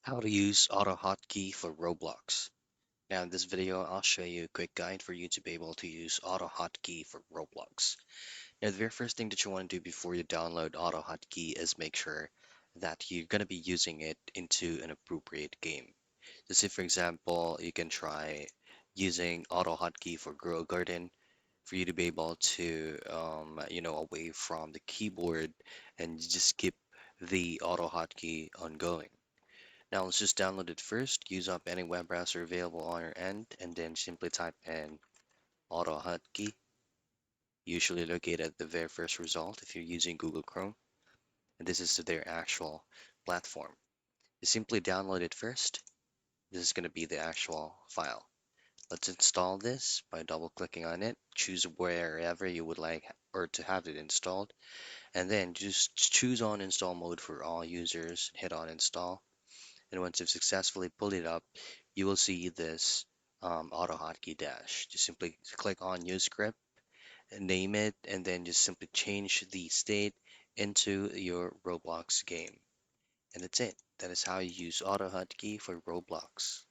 How to use Autohotkey for Roblox. Now in this video, I'll show you a quick guide for you to be able to use Autohotkey for Roblox. Now the very first thing that you want to do before you download Autohotkey is make sure that you're going to be using it into an appropriate game. So say for example, you can try using Autohotkey for Grow Garden for you to be able to, away from the keyboard and just keep the Autohotkey ongoing. Now let's just download it first. Use up any web browser available on your end, and then simply type in Autohotkey, usually located at the very first result if you're using Google Chrome. And this is their actual platform. You simply download it first. This is going to be the actual file. Let's install this by double clicking on it. Choose wherever you would like or to have it installed, and then just choose on install mode for all users. Hit on install. And once you've successfully pulled it up, you will see this AutoHotkey dash. Just simply click on Use Script, and name it, and then just simply change the state into your Roblox game. And that's it. That is how you use AutoHotkey for Roblox.